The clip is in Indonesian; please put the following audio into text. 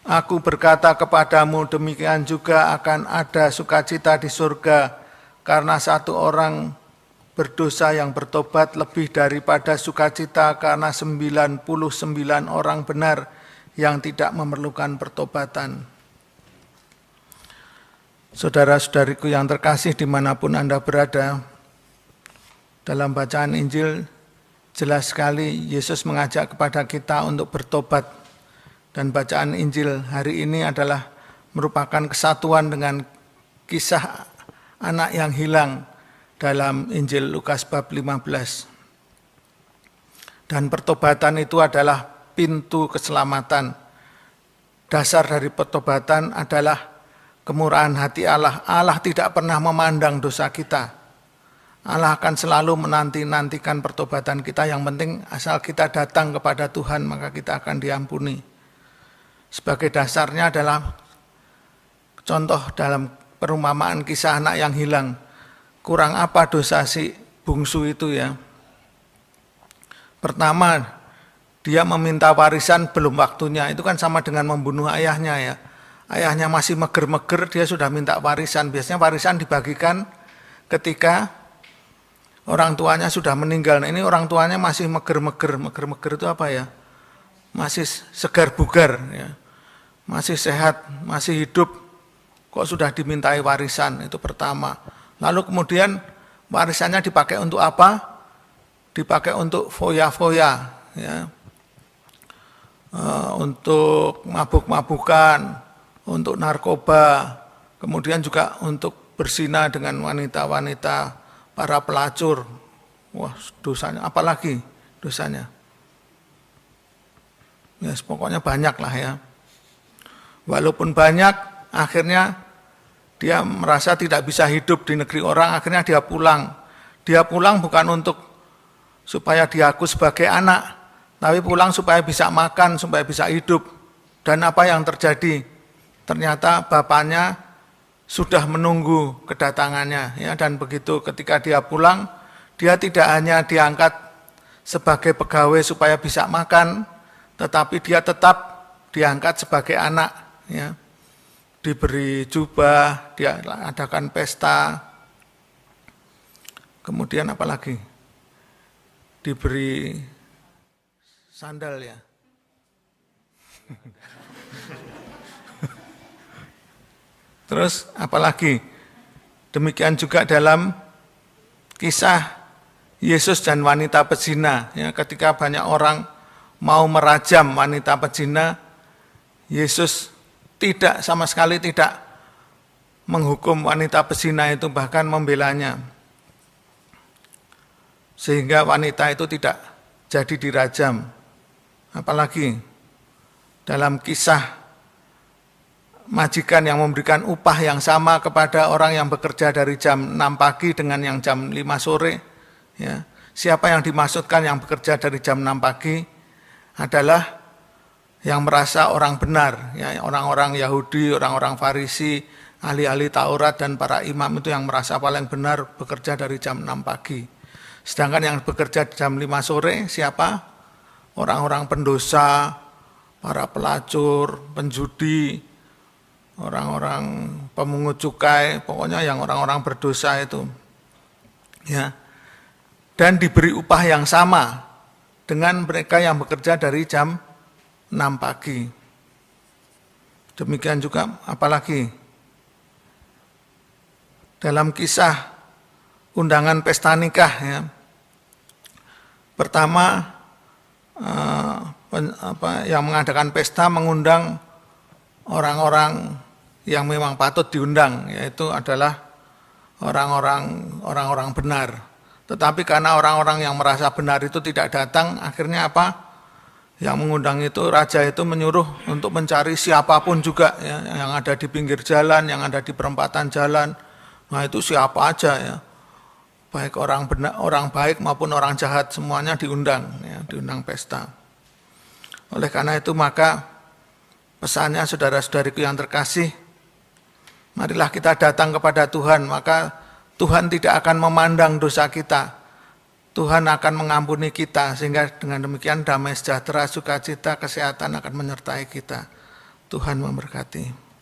Aku berkata kepadamu, demikian juga akan ada sukacita di surga karena satu orang berdosa yang bertobat lebih daripada sukacita karena 99 orang benar yang tidak memerlukan pertobatan. Saudara-saudariku yang terkasih dimanapun Anda berada, dalam bacaan Injil jelas sekali Yesus mengajak kepada kita untuk bertobat. Dan bacaan Injil hari ini adalah merupakan kesatuan dengan kisah anak yang hilang dalam Injil Lukas bab 15. Dan pertobatan itu adalah pintu keselamatan. Dasar dari pertobatan adalah kemurahan hati Allah. Allah tidak pernah memandang dosa kita. Allah akan selalu menanti-nantikan pertobatan kita. Yang penting asal kita datang kepada Tuhan, maka kita akan diampuni. Sebagai dasarnya adalah contoh dalam perumpamaan kisah anak yang hilang. Kurang apa dosa si bungsu itu ya? Pertama, dia meminta warisan belum waktunya. Itu kan sama dengan membunuh ayahnya ya. Ayahnya masih meger-meger, dia sudah minta warisan. Biasanya warisan dibagikan ketika orang tuanya sudah meninggal. Nah, ini orang tuanya masih meger-meger. Meger-meger itu apa ya? Masih segar bugar ya. Masih sehat, masih hidup, kok sudah dimintai warisan, itu pertama. Lalu kemudian warisannya dipakai untuk apa? Dipakai untuk foya-foya, ya. Untuk mabuk-mabukan, untuk narkoba, kemudian juga untuk berzina dengan wanita-wanita, para pelacur. Wah, dosanya, apalagi dosanya? Ya, pokoknya banyak lah ya. Walaupun banyak, akhirnya dia merasa tidak bisa hidup di negeri orang, akhirnya dia pulang. Dia pulang bukan untuk supaya diaku sebagai anak, tapi pulang supaya bisa makan, supaya bisa hidup. Dan apa yang terjadi? Ternyata bapaknya sudah menunggu kedatangannya, ya. Dan begitu ketika dia pulang, dia tidak hanya diangkat sebagai pegawai supaya bisa makan, tetapi dia tetap diangkat sebagai anak. Ya, diberi jubah, dia adakan pesta, kemudian apalagi diberi sandal ya. Terus apalagi demikian juga dalam kisah Yesus dan wanita pezina ya, ketika banyak orang mau merajam wanita pezina, Yesus tidak sama sekali tidak menghukum wanita pezina itu, bahkan membelanya. Sehingga wanita itu tidak jadi dirajam. Apalagi dalam kisah majikan yang memberikan upah yang sama kepada orang yang bekerja dari jam 6 pagi dengan yang jam 5 sore. Ya. Siapa yang dimaksudkan yang bekerja dari jam 6 pagi adalah yang merasa orang benar, ya, orang-orang Yahudi, orang-orang Farisi, ahli-ahli Taurat dan para imam itu yang merasa paling benar bekerja dari jam 6 pagi. Sedangkan yang bekerja jam 5 sore siapa? Orang-orang pendosa, para pelacur, penjudi, orang-orang pemungut cukai, pokoknya yang orang-orang berdosa itu. Ya. Dan diberi upah yang sama dengan mereka yang bekerja dari jam 6 pagi. Demikian juga apalagi dalam kisah undangan pesta nikah ya. Pertama yang mengadakan pesta mengundang orang-orang yang memang patut diundang, yaitu adalah orang-orang benar. Tetapi karena orang-orang yang merasa benar itu tidak datang, akhirnya apa? Yang mengundang itu, raja itu menyuruh untuk mencari siapapun juga ya, yang ada di pinggir jalan, yang ada di perempatan jalan. Nah itu siapa aja ya, baik orang benar, orang baik maupun orang jahat, semuanya diundang, ya, diundang pesta. Oleh karena itu maka pesannya saudara-saudariku yang terkasih, marilah kita datang kepada Tuhan, maka Tuhan tidak akan memandang dosa kita. Tuhan akan mengampuni kita, sehingga dengan demikian damai sejahtera, sukacita, kesehatan akan menyertai kita. Tuhan memberkati.